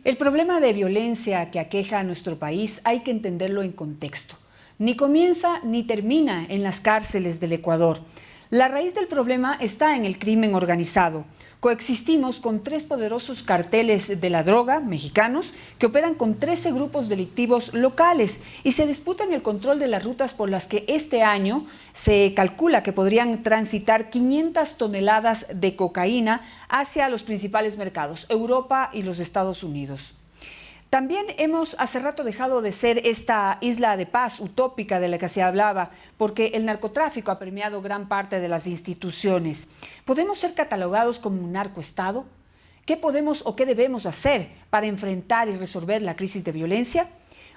El problema de violencia que aqueja a nuestro país hay que entenderlo en contexto. Ni comienza ni termina en las cárceles del Ecuador. La raíz del problema está en el crimen organizado. Coexistimos con 3 poderosos carteles de la droga mexicanos que operan con 13 grupos delictivos locales y se disputan el control de las rutas por las que este año se calcula que podrían transitar 500 toneladas de cocaína hacia los principales mercados, Europa y los Estados Unidos. También hemos hace rato dejado de ser esta isla de paz utópica de la que se hablaba, porque el narcotráfico ha permeado gran parte de las instituciones. ¿Podemos ser catalogados como un narcoestado? ¿Qué podemos o qué debemos hacer para enfrentar y resolver la crisis de violencia?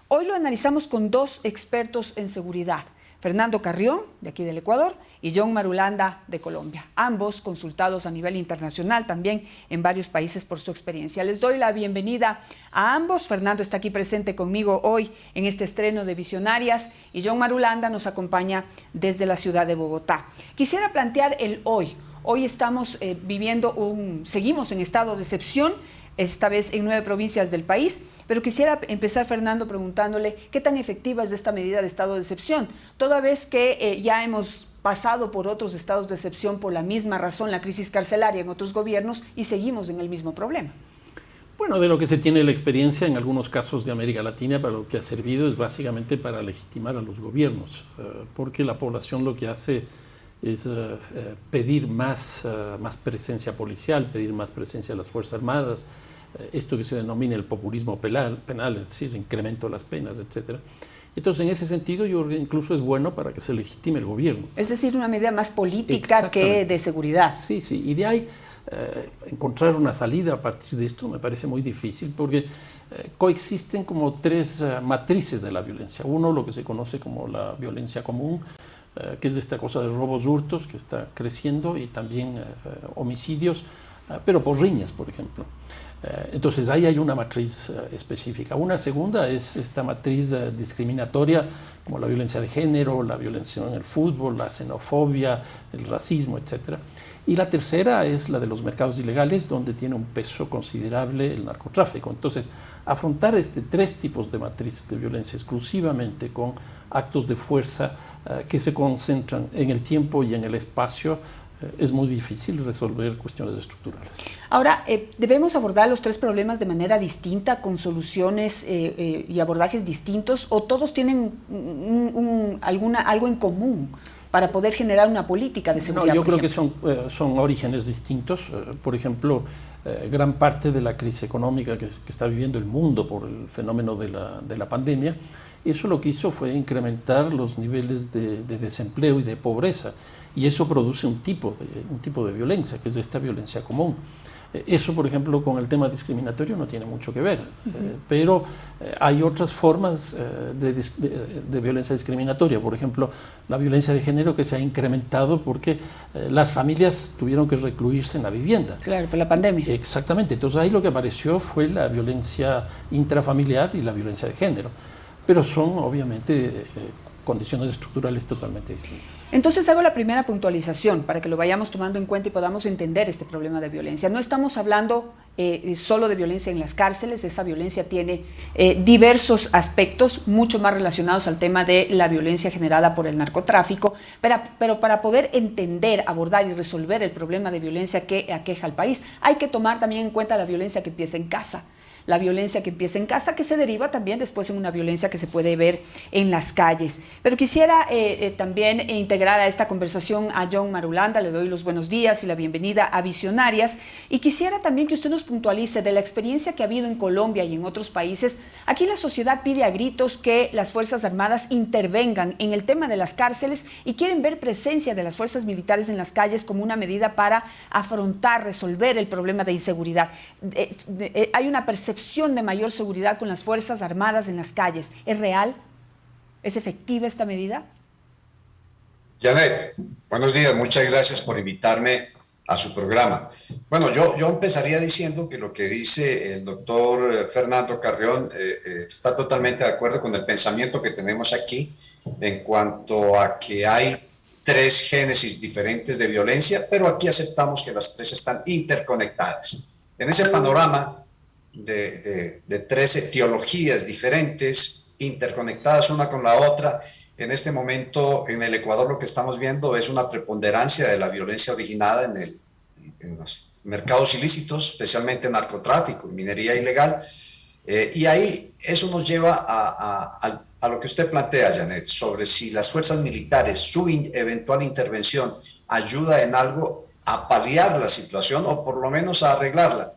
Hoy lo analizamos con 2 expertos en seguridad, Fernando Carrión, de aquí del Ecuador, y John Marulanda, de Colombia, ambos consultados a nivel internacional, también en varios países por su experiencia. Les doy la bienvenida a ambos. Fernando está aquí presente conmigo hoy en este estreno de Visionarias y John Marulanda nos acompaña desde la ciudad de Bogotá. Quisiera plantear el hoy. Hoy estamos seguimos en estado de excepción, esta vez en 9 provincias del país, pero quisiera empezar, Fernando, preguntándole qué tan efectiva es esta medida de estado de excepción, toda vez que ya hemos pasado por otros estados de excepción por la misma razón, la crisis carcelaria en otros gobiernos, y seguimos en el mismo problema. Bueno, de lo que se tiene la experiencia en algunos casos de América Latina, para lo que ha servido es básicamente para legitimar a los gobiernos, porque la población lo que hace es pedir más presencia policial, pedir más presencia de las Fuerzas Armadas, esto que se denomina el populismo penal, es decir, incremento de las penas, etc. Entonces, en ese sentido, yo creo que incluso es bueno para que se legitime el gobierno. Es decir, una medida más política que de seguridad. Sí, sí, y de ahí encontrar una salida a partir de esto me parece muy difícil porque coexisten como 3 matrices de la violencia. Uno, lo que se conoce como la violencia común, que es esta cosa de robos, hurtos, que está creciendo, y también homicidios, pero por riñas, por ejemplo. Entonces ahí hay una matriz específica. Una segunda es esta matriz discriminatoria, como la violencia de género, la violencia en el fútbol, la xenofobia, el racismo, etc. Y la tercera es la de los mercados ilegales, donde tiene un peso considerable el narcotráfico. Entonces, afrontar 3 tipos de matrices de violencia exclusivamente con actos de fuerza que se concentran en el tiempo y en el espacio, es muy difícil resolver cuestiones estructurales. Ahora, ¿debemos abordar los 3 problemas de manera distinta, con soluciones y abordajes distintos, o todos tienen algo en común para poder generar una política de seguridad? No, yo creo que son orígenes distintos. Por ejemplo, gran parte de la crisis económica que está viviendo el mundo por el fenómeno de la pandemia, eso lo que hizo fue incrementar los niveles de desempleo y de pobreza, y eso produce un tipo de violencia, que es esta violencia común. Eso, por ejemplo, con el tema discriminatorio no tiene mucho que ver, pero hay otras formas de violencia discriminatoria. Por ejemplo, la violencia de género, que se ha incrementado porque las familias tuvieron que recluirse en la vivienda. Claro, por la pandemia. Exactamente. Entonces ahí lo que apareció fue la violencia intrafamiliar y la violencia de género, pero son obviamente condiciones estructurales totalmente distintas. Entonces hago la primera puntualización para que lo vayamos tomando en cuenta y podamos entender este problema de violencia. No estamos hablando solo de violencia en las cárceles. Esa violencia tiene diversos aspectos mucho más relacionados al tema de la violencia generada por el narcotráfico, pero para poder entender, abordar y resolver el problema de violencia que aqueja al país, hay que tomar también en cuenta la violencia que empieza en casa. La violencia que empieza en casa, que se deriva también después en una violencia que se puede ver en las calles. Pero quisiera también integrar a esta conversación a John Marulanda. Le doy los buenos días y la bienvenida a Visionarias. Y quisiera también que usted nos puntualice de la experiencia que ha habido en Colombia y en otros países. Aquí la sociedad pide a gritos que las Fuerzas Armadas intervengan en el tema de las cárceles y quieren ver presencia de las fuerzas militares en las calles como una medida para afrontar, resolver el problema de inseguridad. Hay una percepción de mayor seguridad con las Fuerzas Armadas en las calles. ¿Es real? ¿Es efectiva esta medida? Janet, buenos días. Muchas gracias por invitarme a su programa. Bueno, yo empezaría diciendo que lo que dice el doctor Fernando Carrión está totalmente de acuerdo con el pensamiento que tenemos aquí en cuanto a que hay tres génesis diferentes de violencia, pero aquí aceptamos que las tres están interconectadas. En ese panorama de tres etiologías diferentes, interconectadas una con la otra, en este momento en el Ecuador lo que estamos viendo es una preponderancia de la violencia originada en los mercados ilícitos, especialmente narcotráfico y minería ilegal, y ahí eso nos lleva a lo que usted plantea, Janet, sobre si las fuerzas militares, su eventual intervención ayuda en algo a paliar la situación o por lo menos a arreglarla.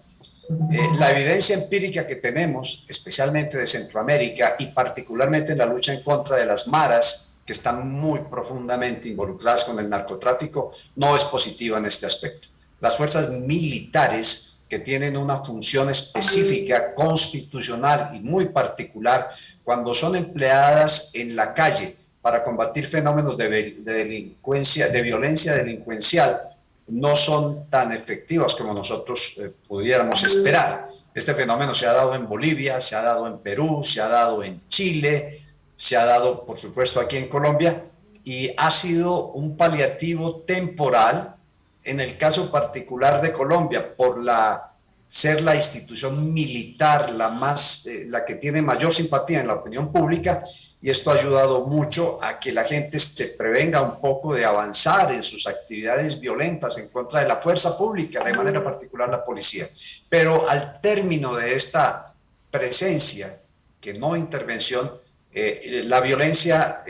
La evidencia empírica que tenemos, especialmente de Centroamérica y particularmente en la lucha en contra de las maras, que están muy profundamente involucradas con el narcotráfico, no es positiva en este aspecto. Las fuerzas militares, que tienen una función específica, constitucional y muy particular, cuando son empleadas en la calle para combatir fenómenos de delincuencia, de violencia delincuencial, no son tan efectivas como nosotros pudiéramos esperar. Este fenómeno se ha dado en Bolivia, se ha dado en Perú, se ha dado en Chile, se ha dado, por supuesto, aquí en Colombia, y ha sido un paliativo temporal en el caso particular de Colombia, por ser la institución militar la que tiene mayor simpatía en la opinión pública, y esto ha ayudado mucho a que la gente se prevenga un poco de avanzar en sus actividades violentas en contra de la fuerza pública, de manera particular la policía. Pero al término de esta presencia, que no intervención, la violencia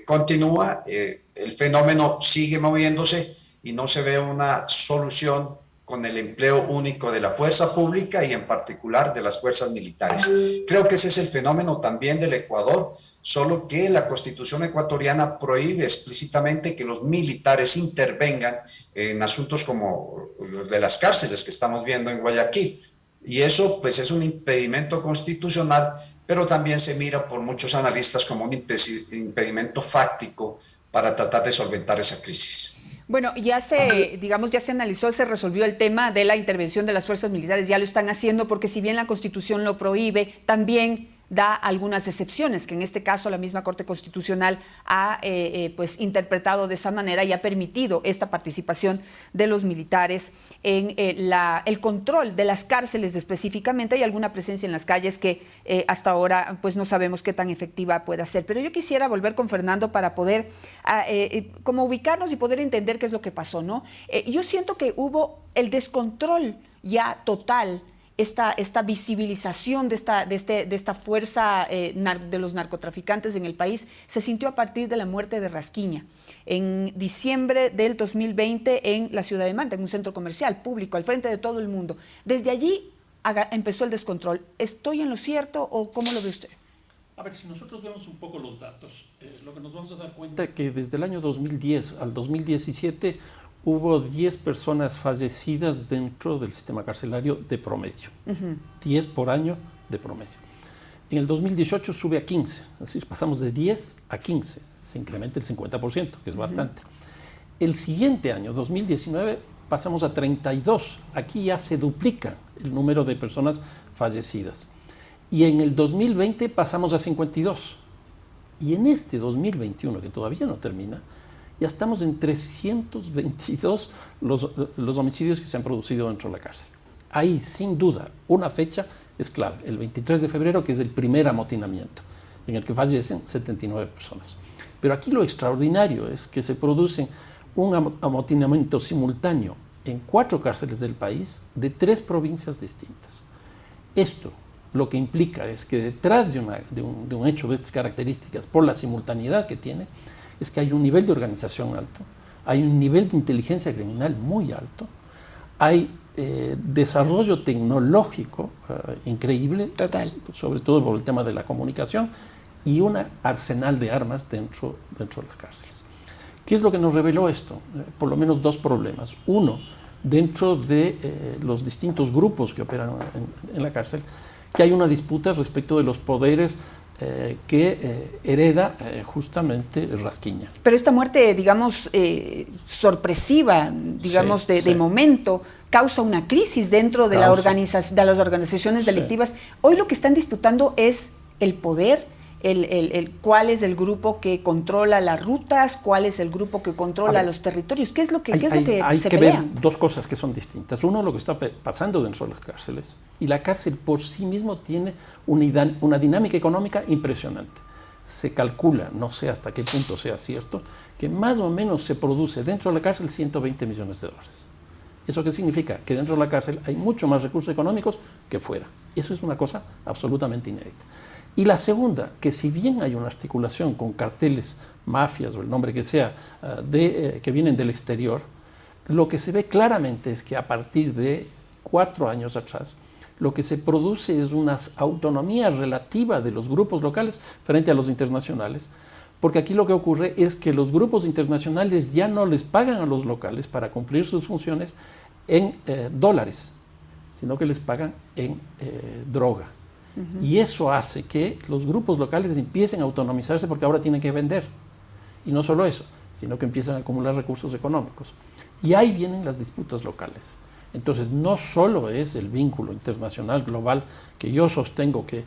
continúa, el fenómeno sigue moviéndose y no se ve una solución con el empleo único de la fuerza pública y en particular de las fuerzas militares. Creo que ese es el fenómeno también del Ecuador, solo que la Constitución ecuatoriana prohíbe explícitamente que los militares intervengan en asuntos como los de las cárceles que estamos viendo en Guayaquil. Y eso pues es un impedimento constitucional, pero también se mira por muchos analistas como un impedimento fáctico para tratar de solventar esa crisis. Bueno, ya se analizó, se resolvió el tema de la intervención de las fuerzas militares, ya lo están haciendo porque si bien la Constitución lo prohíbe, también da algunas excepciones, que en este caso la misma Corte Constitucional ha pues interpretado de esa manera y ha permitido esta participación de los militares en el control de las cárceles específicamente y alguna presencia en las calles que hasta ahora pues no sabemos qué tan efectiva pueda ser. Pero yo quisiera volver con Fernando para poder como ubicarnos y poder entender qué es lo que pasó, ¿no? Yo siento que hubo el descontrol ya total, esta visibilización de esta fuerza de los narcotraficantes en el país se sintió a partir de la muerte de Rasquiña en diciembre del 2020 en la ciudad de Manta, en un centro comercial público, al frente de todo el mundo. Desde allí empezó el descontrol. ¿Estoy en lo cierto o cómo lo ve usted? A ver, si nosotros vemos un poco los datos, lo que nos vamos a dar cuenta es que desde el año 2010 al 2017 hubo 10 personas fallecidas dentro del sistema carcelario de promedio. 10 por año de promedio. En el 2018 sube a 15, es decir, pasamos de 10 a 15, se incrementa el 50%, que es bastante. El siguiente año, 2019, pasamos a 32. Aquí ya se duplica el número de personas fallecidas. Y en el 2020 pasamos a 52. Y en este 2021, que todavía no termina, ya estamos en 322 los homicidios que se han producido dentro de la cárcel. Ahí, sin duda, una fecha es clave, el 23 de febrero, que es el primer amotinamiento, en el que fallecen 79 personas. Pero aquí lo extraordinario es que se produce un amotinamiento simultáneo en 4 cárceles del país de 3 provincias distintas. Esto lo que implica es que detrás de un hecho de estas características, por la simultaneidad que tiene, es que hay un nivel de organización alto, hay un nivel de inteligencia criminal muy alto, hay desarrollo tecnológico increíble, total, sobre todo por el tema de la comunicación, y un arsenal de armas dentro de las cárceles. ¿Qué es lo que nos reveló esto? Por lo menos 2 problemas. Uno, dentro de los distintos grupos que operan en la cárcel, que hay una disputa respecto de los poderes que hereda justamente Rasquiña. Pero esta muerte, digamos, sorpresiva, digamos, de momento, causa una crisis dentro de, de las organizaciones delictivas. Hoy lo que están disputando es el poder, cuál es el grupo que controla las rutas, cuál es el grupo que controla los territorios. ¿Qué es lo que, hay se que pelea? ver dos cosas que son distintas. Uno, lo que está pasando dentro de las cárceles. Y la cárcel por sí mismo tiene una dinámica económica impresionante. Se calcula, no sé hasta qué punto sea cierto, que más o menos se produce dentro de la cárcel 120 millones de dólares. ¿Eso qué significa? Que dentro de la cárcel hay mucho más recursos económicos que fuera. Eso es una cosa absolutamente inédita. Y la segunda, que si bien hay una articulación con carteles, mafias o el nombre que sea, que vienen del exterior, lo que se ve claramente es que a partir de 4 años atrás, lo que se produce es una autonomía relativa de los grupos locales frente a los internacionales, porque aquí lo que ocurre es que los grupos internacionales ya no les pagan a los locales para cumplir sus funciones en dólares, sino que les pagan en droga. Y eso hace que los grupos locales empiecen a autonomizarse porque ahora tienen que vender. Y no solo eso, sino que empiezan a acumular recursos económicos. Y ahí vienen las disputas locales. Entonces, no solo es el vínculo internacional global que yo sostengo que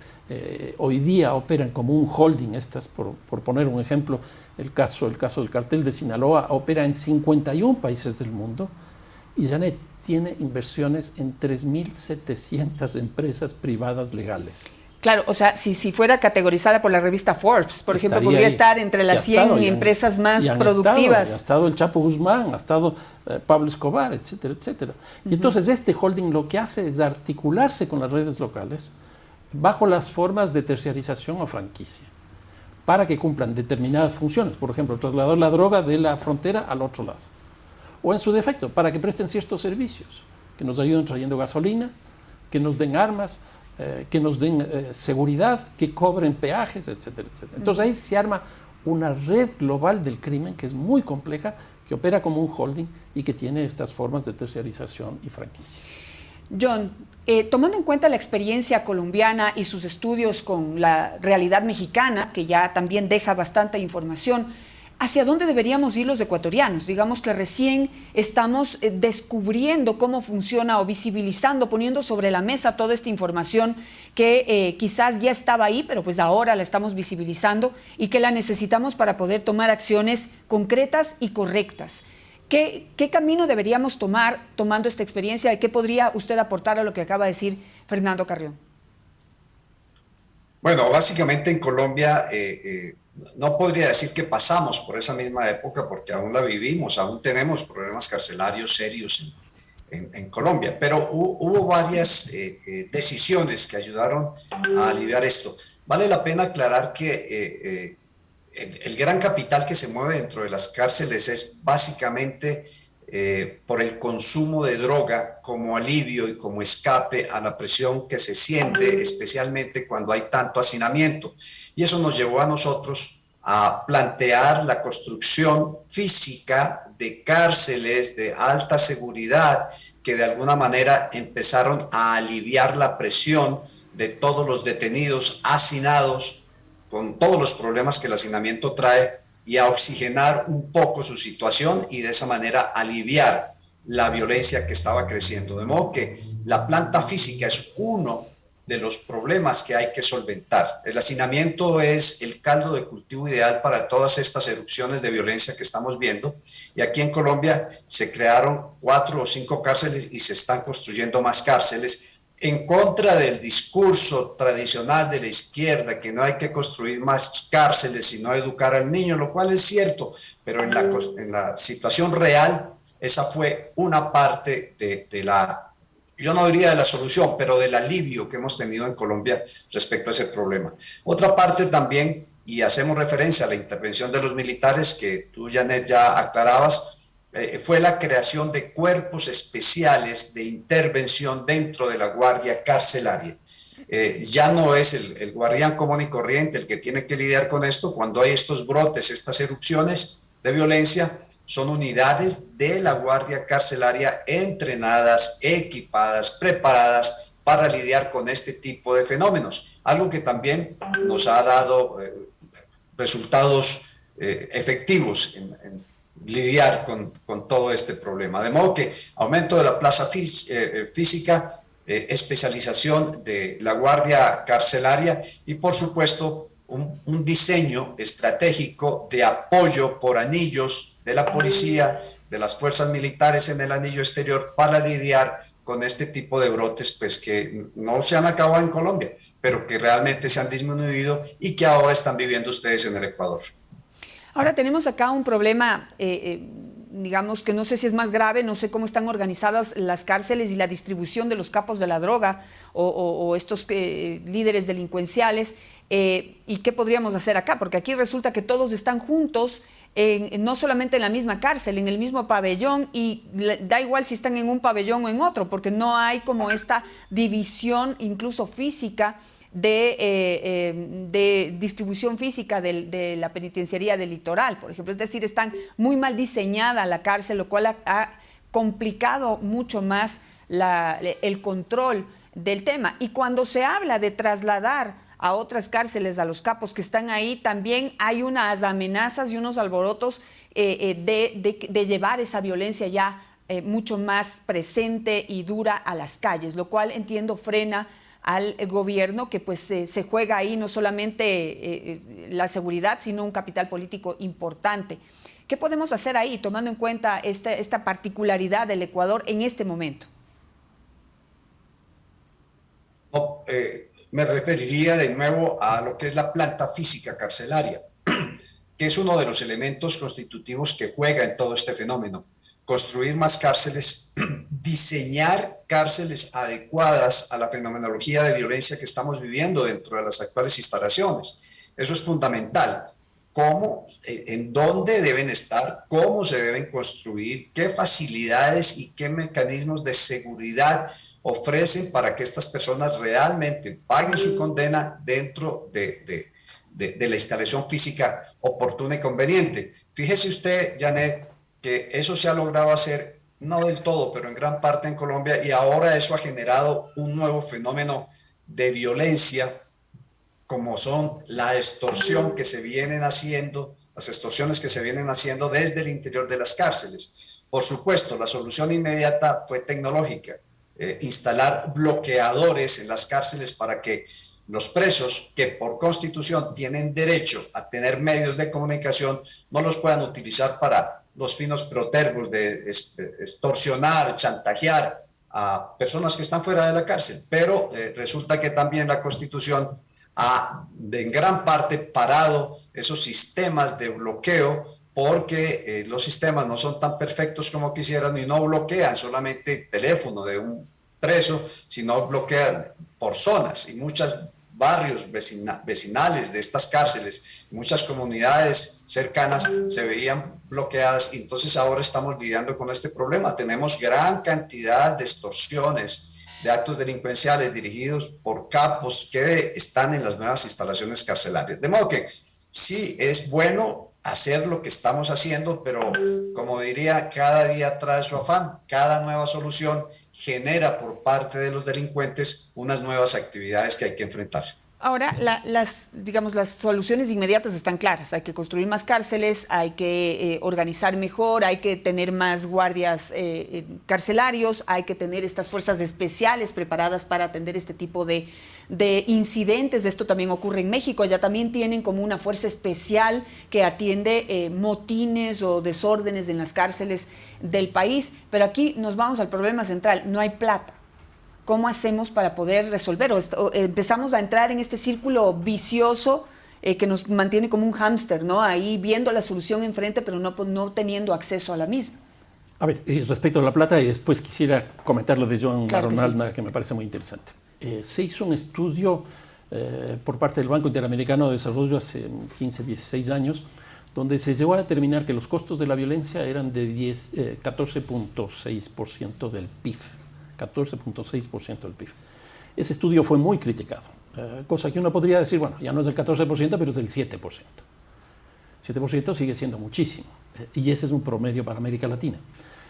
hoy día operan como un holding, por poner un ejemplo, el caso del cartel de Sinaloa opera en 51 países del mundo y Janet tiene inversiones en 3.700 empresas privadas legales. Claro, o sea, si fuera categorizada por la revista Forbes, por ejemplo, podría estar entre las 100 empresas más productivas. Ha estado el Chapo Guzmán, ha estado Pablo Escobar, etcétera, etcétera. Y entonces este holding lo que hace es articularse con las redes locales bajo las formas de terciarización o franquicia, para que cumplan determinadas funciones, por ejemplo, trasladar la droga de la frontera al otro lado. O en su defecto, para que presten ciertos servicios, que nos ayuden trayendo gasolina, que nos den armas, que nos den seguridad, que cobren peajes, etcétera, etcétera. Entonces ahí se arma una red global del crimen que es muy compleja, que opera como un holding y que tiene estas formas de terciarización y franquicia. John, tomando en cuenta la experiencia colombiana y sus estudios con la realidad mexicana, que ya también deja bastante información, ¿hacia dónde deberíamos ir los ecuatorianos? Digamos que recién estamos descubriendo cómo funciona o visibilizando, poniendo sobre la mesa toda esta información que quizás ya estaba ahí, pero pues ahora la estamos visibilizando y que la necesitamos para poder tomar acciones concretas y correctas. ¿Qué camino deberíamos tomar tomando esta experiencia y qué podría usted aportar a lo que acaba de decir Fernando Carrión? Bueno, básicamente en Colombia no podría decir que pasamos por esa misma época porque aún la vivimos, aún tenemos problemas carcelarios serios en Colombia, pero hubo varias decisiones que ayudaron a aliviar esto. Vale la pena aclarar que el gran capital que se mueve dentro de las cárceles es básicamente por el consumo de droga como alivio y como escape a la presión que se siente, especialmente cuando hay tanto hacinamiento. Y eso nos llevó a nosotros a plantear la construcción física de cárceles de alta seguridad que de alguna manera empezaron a aliviar la presión de todos los detenidos hacinados con todos los problemas que el hacinamiento trae y a oxigenar un poco su situación y de esa manera aliviar la violencia que estaba creciendo. De modo que la planta física es uno de los problemas que hay que solventar. El hacinamiento es el caldo de cultivo ideal para todas estas erupciones de violencia que estamos viendo. Y aquí en Colombia se crearon 4 o 5 cárceles y se están construyendo más cárceles en contra del discurso tradicional de la izquierda, que no hay que construir más cárceles, sino educar al niño, lo cual es cierto, pero en la situación real, esa fue una parte de la, yo no diría de la solución, pero del alivio que hemos tenido en Colombia respecto a ese problema. Otra parte también, y hacemos referencia a la intervención de los militares, que tú, Janet, ya aclarabas, fue la creación de cuerpos especiales de intervención dentro de la guardia carcelaria. Ya no es el guardián común y corriente el que tiene que lidiar con esto. Cuando hay estos brotes, estas erupciones de violencia, son unidades de la guardia carcelaria entrenadas, equipadas, preparadas para lidiar con este tipo de fenómenos, algo que también nos ha dado resultados efectivos en lidiar con todo este problema. De modo que aumento de la plaza física, especialización de la guardia carcelaria y, por supuesto, un diseño estratégico de apoyo por anillos de la policía, de las fuerzas militares en el anillo exterior para lidiar con este tipo de brotes, pues que no se han acabado en Colombia, pero que realmente se han disminuido y que ahora están viviendo ustedes en el Ecuador. Ahora tenemos acá un problema, digamos que no sé si es más grave, no sé cómo están organizadas las cárceles y la distribución de los capos de la droga o estos líderes delincuenciales, y qué podríamos hacer acá, porque aquí resulta que todos están juntos, no solamente en la misma cárcel, en el mismo pabellón, y da igual si están en un pabellón o en otro, porque no hay como esta división incluso física de distribución física de la penitenciaría del litoral, por ejemplo. Es decir, están muy mal diseñada la cárcel, lo cual ha complicado mucho más el control del tema. Y cuando se habla de trasladar a otras cárceles a los capos que están ahí, también hay unas amenazas y unos alborotos de llevar esa violencia ya mucho más presente y dura a las calles, lo cual entiendo frena al gobierno, que pues se juega ahí no solamente la seguridad, sino un capital político importante. ¿Qué podemos hacer ahí, tomando en cuenta esta particularidad del Ecuador en este momento? No, me referiría de nuevo a lo que es la planta física carcelaria, que es uno de los elementos constitutivos que juega en todo este fenómeno. Construir más cárceles, diseñar cárceles adecuadas a la fenomenología de violencia que estamos viviendo dentro de las actuales instalaciones. Eso es fundamental. ¿Cómo, en dónde deben estar, cómo se deben construir, qué facilidades y qué mecanismos de seguridad ofrecen para que estas personas realmente paguen su condena dentro de la instalación física oportuna y conveniente? Fíjese usted, Janet, que eso se ha logrado hacer, no del todo, pero en gran parte en Colombia, y ahora eso ha generado un nuevo fenómeno de violencia, como son la extorsión que se vienen haciendo, las extorsiones que se vienen haciendo desde el interior de las cárceles. Por supuesto, la solución inmediata fue tecnológica, instalar bloqueadores en las cárceles para que los presos, que por constitución tienen derecho a tener medios de comunicación, no los puedan utilizar para los finos protervos de extorsionar, chantajear a personas que están fuera de la cárcel. Pero resulta que también la Constitución ha en gran parte parado esos sistemas de bloqueo, porque los sistemas no son tan perfectos como quisieran y no bloquean solamente el teléfono de un preso, sino bloquean por zonas, y muchos barrios vecinales de estas cárceles, muchas comunidades cercanas se veían bloqueadas, y entonces ahora estamos lidiando con este problema. Tenemos gran cantidad de extorsiones, de actos delincuenciales dirigidos por capos que están en las nuevas instalaciones carcelarias. De modo que sí es bueno hacer lo que estamos haciendo, pero como diría, cada día trae su afán, cada nueva solución genera por parte de los delincuentes unas nuevas actividades que hay que enfrentar. Ahora, las soluciones inmediatas están claras. Hay que construir más cárceles, hay que organizar mejor, hay que tener más guardias carcelarios, hay que tener estas fuerzas especiales preparadas para atender este tipo de incidentes. Esto también ocurre en México. Allá también tienen como una fuerza especial que atiende motines o desórdenes en las cárceles del país. Pero aquí nos vamos al problema central: no hay plata. ¿Cómo hacemos para poder resolver? O empezamos a entrar en este círculo vicioso que nos mantiene como un hámster, ¿no? Ahí viendo la solución enfrente, pero no teniendo acceso a la misma. A ver, respecto a la plata, y después quisiera comentar lo de Joan Ronald, que me parece muy interesante. Se hizo un estudio por parte del Banco Interamericano de Desarrollo hace 15, 16 años, donde se llegó a determinar que los costos de la violencia eran de 14.6% del PIB. 14.6% del PIB. Ese estudio fue muy criticado, cosa que uno podría decir, bueno, ya no es el 14%, pero es el 7%. 7% sigue siendo muchísimo, y ese es un promedio para América Latina.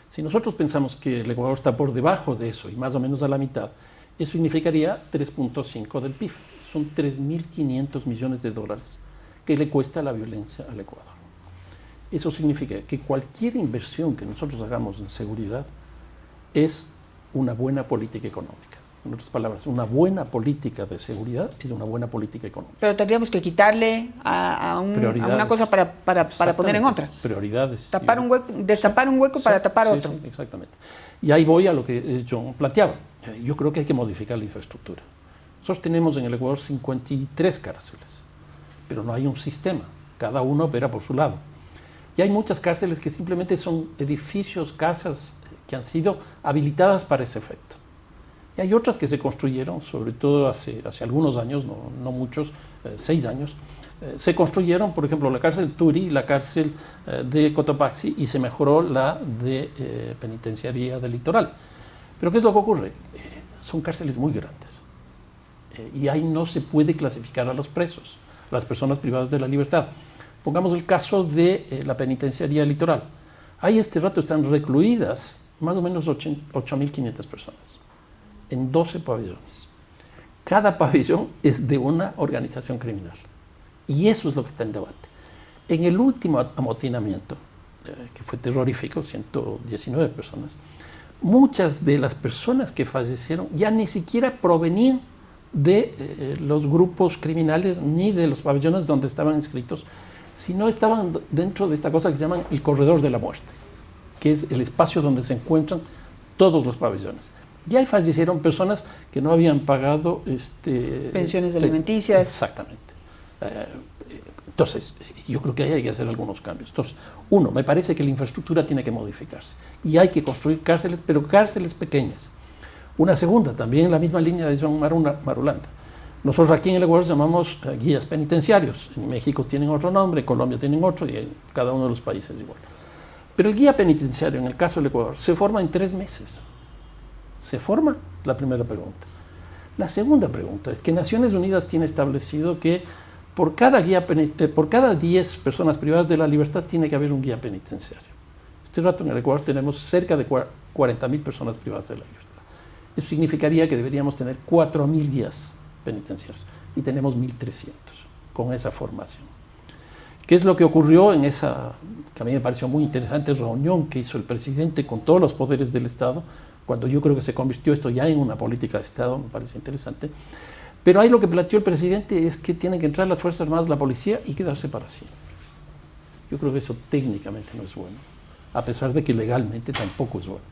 Si nosotros pensamos que el Ecuador está por debajo de eso y más o menos a la mitad, Eso significaría 3.5 del PIB. Son 3.500 millones de dólares que le cuesta la violencia al Ecuador. Eso significa que cualquier inversión que nosotros hagamos en seguridad es una buena política económica. En otras palabras, una buena política de seguridad es una buena política económica. Pero tendríamos que quitarle a una cosa para poner en otra. Prioridades. Destapar un hueco para tapar otro. Sí, exactamente. Y ahí voy a lo que John planteaba. Yo creo que hay que modificar la infraestructura. Nosotros tenemos en el Ecuador 53 cárceles, pero no hay un sistema. Cada uno opera por su lado. Y hay muchas cárceles que simplemente son edificios, casas que han sido habilitadas para ese efecto. Y hay otras que se construyeron, sobre todo hace algunos años, no muchos, 6 años, se construyeron, por ejemplo, la cárcel Turi, la cárcel de Cotopaxi, y se mejoró la de Penitenciaría del Litoral. Pero ¿qué es lo que ocurre? Son cárceles muy grandes. Y ahí no se puede clasificar a los presos, a las personas privadas de la libertad. Pongamos el caso de la Penitenciaría del Litoral. Ahí este rato están recluidas más o menos 8.500 personas en 12 pabellones. Cada pabellón es de una organización criminal. Y eso es lo que está en debate. En el último amotinamiento, que fue terrorífico, 119 personas, muchas de las personas que fallecieron ya ni siquiera provenían de los grupos criminales ni de los pabellones donde estaban inscritos, sino estaban dentro de esta cosa que se llama el corredor de la muerte, que es el espacio donde se encuentran todos los pabellones. Ya fallecieron personas que no habían pagado pensiones alimenticias. Exactamente. Entonces, yo creo que ahí hay que hacer algunos cambios. Entonces, uno, me parece que la infraestructura tiene que modificarse y hay que construir cárceles, pero cárceles pequeñas. Una segunda, también en la misma línea de John Marulanda. Nosotros aquí en el Ecuador llamamos guías penitenciarios. En México tienen otro nombre, en Colombia tienen otro y en cada uno de los países igual. Pero el guía penitenciario, en el caso del Ecuador, se forma en 3 meses. ¿Se forma? Es la primera pregunta. La segunda pregunta es que Naciones Unidas tiene establecido que por cada 10 personas privadas de la libertad tiene que haber un guía penitenciario. Este rato en el Ecuador tenemos cerca de 40.000 personas privadas de la libertad. Eso significaría que deberíamos tener 4.000 guías penitenciarios y tenemos 1.300 con esa formación. ¿Qué es lo que ocurrió en esa, que a mí me pareció muy interesante, reunión que hizo el presidente con todos los poderes del Estado, cuando yo creo que se convirtió esto ya en una política de Estado? Me parece interesante. Pero ahí lo que planteó el presidente es que tienen que entrar las Fuerzas Armadas, la policía y quedarse para siempre. Yo creo que eso técnicamente no es bueno, a pesar de que legalmente tampoco es bueno.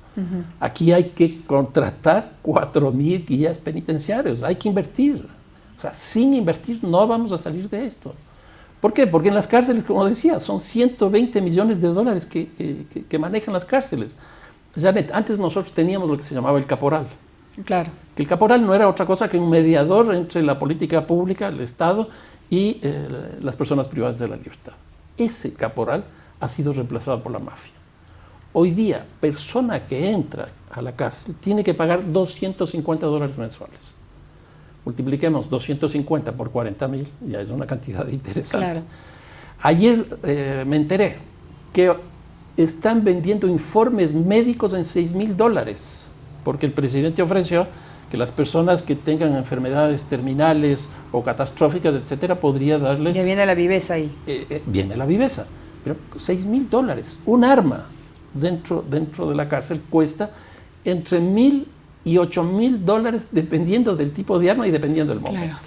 Aquí hay que contratar 4.000 guías penitenciarios, hay que invertir. O sea, sin invertir no vamos a salir de esto. ¿Por qué? Porque en las cárceles, como decía, son 120 millones de dólares que manejan las cárceles. Janet, antes nosotros teníamos lo que se llamaba el caporal. Claro. El caporal no era otra cosa que un mediador entre la política pública, el Estado y las personas privadas de la libertad. Ese caporal ha sido reemplazado por la mafia. Hoy día, persona que entra a la cárcel tiene que pagar $250 mensuales. Multipliquemos 250 por 40.000, ya es una cantidad interesante. Claro. Ayer me enteré que están vendiendo informes médicos en $6.000, porque el presidente ofreció que las personas que tengan enfermedades terminales o catastróficas, etcétera, podría darles... Ya viene la viveza ahí. Viene la viveza, pero $6.000. Un arma dentro de la cárcel cuesta entre $1.000 y $8.000 dependiendo del tipo de arma y dependiendo del momento. Claro.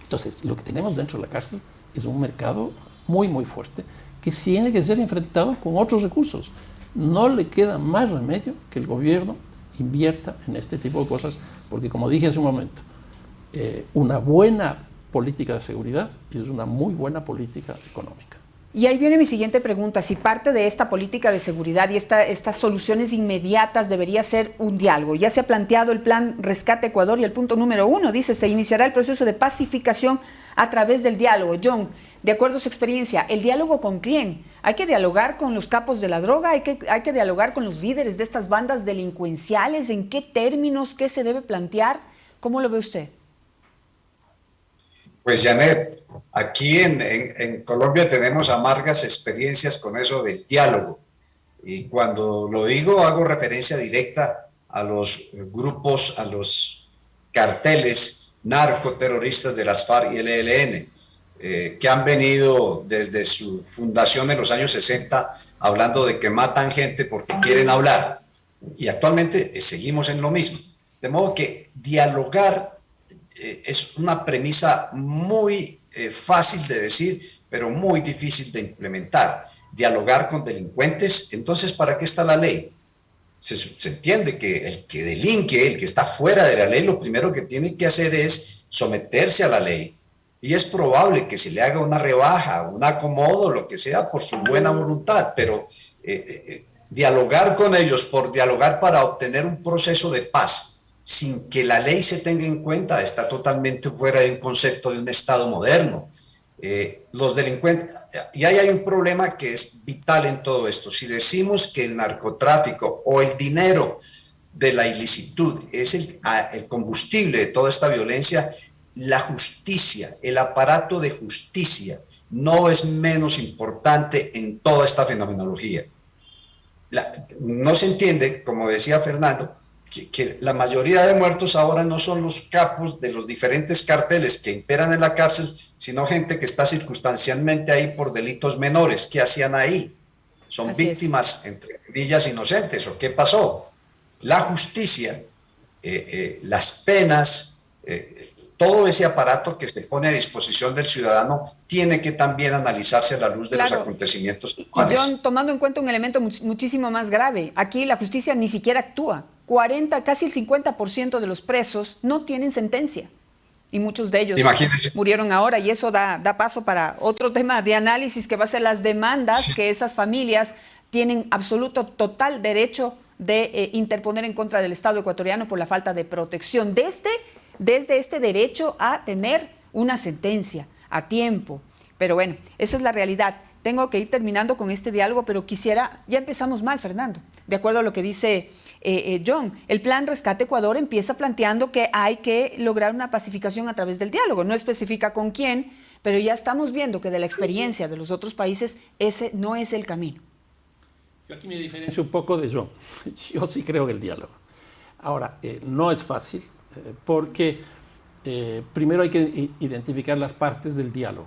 Entonces, lo que tenemos dentro de la cárcel es un mercado muy, muy fuerte que tiene que ser enfrentado con otros recursos. No le queda más remedio que el gobierno invierta en este tipo de cosas, porque como dije hace un momento, una buena política de seguridad es una muy buena política económica. Y ahí viene mi siguiente pregunta, si parte de esta política de seguridad y estas soluciones inmediatas debería ser un diálogo. Ya se ha planteado el plan Rescate Ecuador y el punto número 1 dice, se iniciará el proceso de pacificación a través del diálogo. John, de acuerdo a su experiencia, ¿el diálogo con quién? ¿Hay que dialogar con los capos de la droga? ¿Hay que dialogar con los líderes de estas bandas delincuenciales? ¿En qué términos? ¿Qué se debe plantear? ¿Cómo lo ve usted? Pues Janet, aquí en Colombia tenemos amargas experiencias con eso del diálogo. Y cuando lo digo, hago referencia directa a los grupos, a los carteles narcoterroristas de las FARC y el ELN, que han venido desde su fundación en los años 60 hablando de que matan gente porque quieren hablar. Y actualmente seguimos en lo mismo. De modo que dialogar es una premisa muy fácil de decir, pero muy difícil de implementar. Dialogar con delincuentes, entonces, ¿para qué está la ley? Se entiende que el que delinque, el que está fuera de la ley, lo primero que tiene que hacer es someterse a la ley. Y es probable que se le haga una rebaja, un acomodo, lo que sea, por su buena voluntad, pero dialogar con ellos por dialogar para obtener un proceso de paz sin que la ley se tenga en cuenta está totalmente fuera de un concepto de un Estado moderno. Los delincuentes, y ahí hay un problema que es vital en todo esto. Si decimos que el narcotráfico o el dinero de la ilicitud es el combustible de toda esta violencia, la justicia, el aparato de justicia no es menos importante en toda esta fenomenología. No se entiende, como decía Fernando, que la mayoría de muertos ahora no son los capos de los diferentes carteles que imperan en la cárcel, sino gente que está circunstancialmente ahí por delitos menores. ¿Qué hacían ahí? Son Así víctimas, entre comillas, inocentes. ¿O qué pasó? La justicia, las penas, todo ese aparato que se pone a disposición del ciudadano tiene que también analizarse a la luz de los acontecimientos actuales. Y John, tomando en cuenta un elemento muchísimo más grave, aquí la justicia ni siquiera actúa. Casi el 50% de los presos no tienen sentencia. Y muchos de ellos murieron ahora, y eso da paso para otro tema de análisis, que va a ser las demandas que esas familias tienen absoluto, total derecho de interponer en contra del Estado ecuatoriano por la falta de protección desde este derecho a tener una sentencia a tiempo. Pero bueno, esa es la realidad. Tengo que ir terminando con este diálogo, pero ya empezamos mal, Fernando. De acuerdo a lo que dice John, el plan Rescate Ecuador empieza planteando que hay que lograr una pacificación a través del diálogo. No especifica con quién, pero ya estamos viendo que de la experiencia de los otros países ese no es el camino. Yo aquí me diferencio un poco de John. Yo sí creo en el diálogo. Ahora, no es fácil porque primero hay que identificar las partes del diálogo.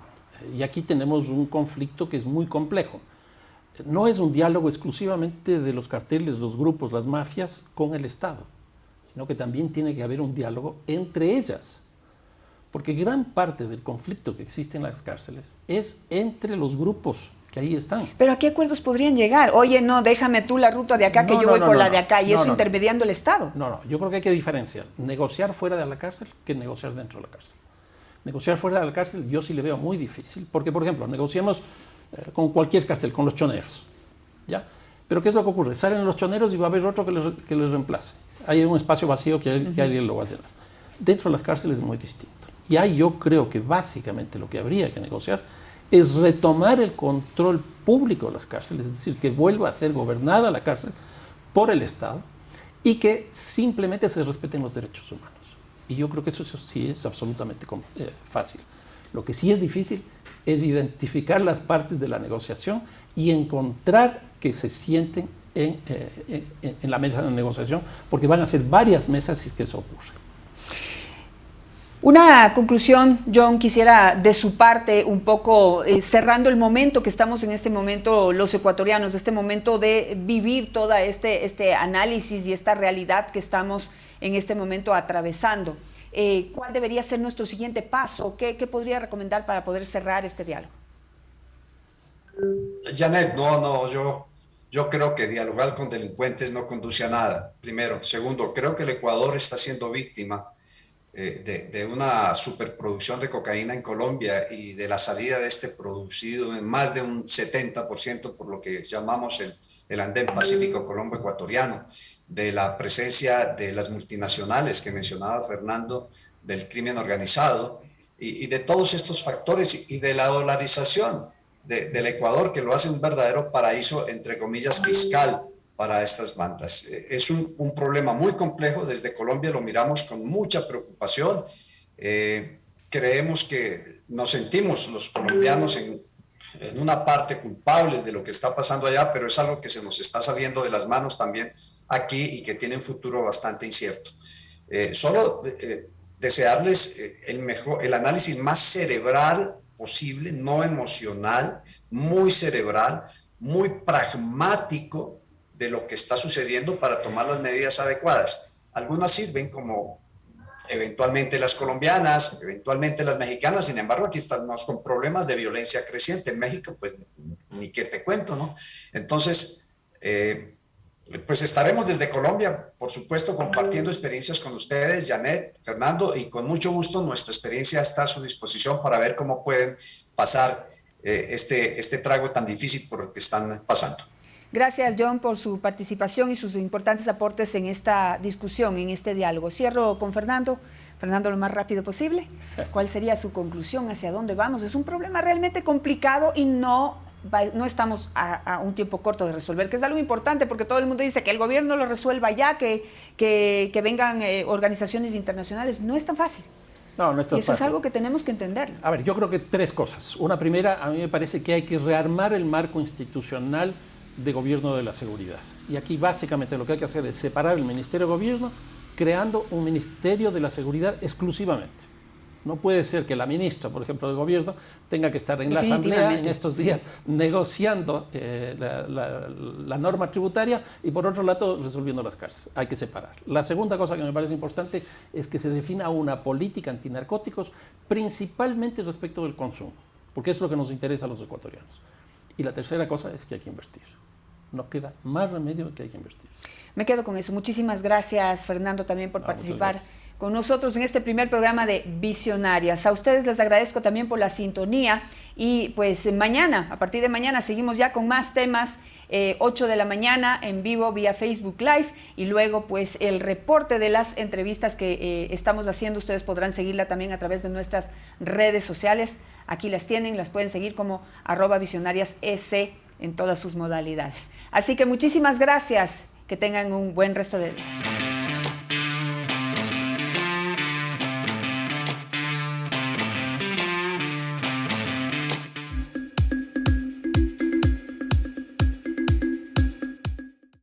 Y aquí tenemos un conflicto que es muy complejo. No es un diálogo exclusivamente de los carteles, los grupos, las mafias con el Estado, sino que también tiene que haber un diálogo entre ellas. Porque gran parte del conflicto que existe en las cárceles es entre los grupos que ahí están. ¿Pero a qué acuerdos podrían llegar? Oye, no, déjame tú la ruta de acá, que yo voy por la de acá, y eso intermediando el Estado. No, yo creo que hay que diferenciar negociar fuera de la cárcel que negociar dentro de la cárcel. Negociar fuera de la cárcel yo sí le veo muy difícil, porque, por ejemplo, negociamos con cualquier cartel, con los choneros, ¿ya? Pero ¿qué es lo que ocurre? Salen los choneros y va a haber otro que les reemplace. Hay un espacio vacío que alguien lo va a llenar. Dentro de las cárceles es muy distinto. Y ahí yo creo que básicamente lo que habría que negociar es retomar el control público de las cárceles, es decir, que vuelva a ser gobernada la cárcel por el Estado y que simplemente se respeten los derechos humanos. Y yo creo que eso sí es absolutamente fácil. Lo que sí es difícil es identificar las partes de la negociación y encontrar que se sienten en la mesa de negociación, porque van a ser varias mesas si es que eso ocurre. Una conclusión, John, quisiera de su parte un poco cerrando el momento que estamos en este momento los ecuatorianos, este momento de vivir toda este análisis y esta realidad que estamos en este momento atravesando. ¿Cuál debería ser nuestro siguiente paso? ¿Qué podría recomendar para poder cerrar este diálogo? Janet, yo creo que dialogar con delincuentes no conduce a nada, primero. Segundo, creo que el Ecuador está siendo víctima de una superproducción de cocaína en Colombia y de la salida de este producido en más de un 70% por lo que llamamos el andén pacífico colombo-ecuatoriano, de la presencia de las multinacionales que mencionaba Fernando, del crimen organizado y de todos estos factores y de la dolarización del Ecuador, que lo hace un verdadero paraíso, entre comillas, fiscal para estas bandas. Es un problema muy complejo. Desde Colombia lo miramos con mucha preocupación. Creemos que nos sentimos los colombianos en una parte culpables de lo que está pasando allá, pero es algo que se nos está saliendo de las manos también aquí y que tiene un futuro bastante incierto. Solo desearles el análisis más cerebral posible, no emocional, muy cerebral, muy pragmático de lo que está sucediendo para tomar las medidas adecuadas. Algunas sirven como eventualmente las colombianas, eventualmente las mexicanas, sin embargo aquí estamos con problemas de violencia creciente. En México, pues ni qué te cuento, ¿no? Entonces, pues estaremos desde Colombia, por supuesto, compartiendo experiencias con ustedes, Janet, Fernando, y con mucho gusto nuestra experiencia está a su disposición para ver cómo pueden pasar este trago tan difícil por el que están pasando. Gracias, John, por su participación y sus importantes aportes en esta discusión, en este diálogo. Cierro con Fernando. Fernando, lo más rápido posible. ¿Cuál sería su conclusión? ¿Hacia dónde vamos? Es un problema realmente complicado y no estamos a un tiempo corto de resolver, que es algo importante porque todo el mundo dice que el gobierno lo resuelva ya, que vengan organizaciones internacionales. No es tan fácil. No, no es tan y eso fácil. Es algo que tenemos que entender. A ver, yo creo que tres cosas. Una primera, a mí me parece que hay que rearmar el marco institucional de gobierno de la seguridad. Y aquí básicamente lo que hay que hacer es separar el Ministerio de Gobierno, creando un Ministerio de la Seguridad exclusivamente. No puede ser que la ministra, por ejemplo, de Gobierno, tenga que estar en la Asamblea en estos días negociando la norma tributaria y por otro lado resolviendo las cárceles. Hay que separar. La segunda cosa que me parece importante es que se defina una política antinarcóticos principalmente respecto del consumo, porque es lo que nos interesa a los ecuatorianos. Y la tercera cosa es que hay que invertir. No queda más remedio que hay que invertir. Me quedo con eso. Muchísimas gracias, Fernando, también por participar con nosotros en este primer programa de Visionarias. A ustedes les agradezco también por la sintonía y pues mañana, a partir de mañana, seguimos ya con más temas, 8 de la mañana en vivo vía Facebook Live y luego pues el reporte de las entrevistas que estamos haciendo. Ustedes podrán seguirla también a través de nuestras redes sociales. Aquí las tienen, las pueden seguir como @visionariasec en todas sus modalidades. Así que muchísimas gracias, que tengan un buen resto de día.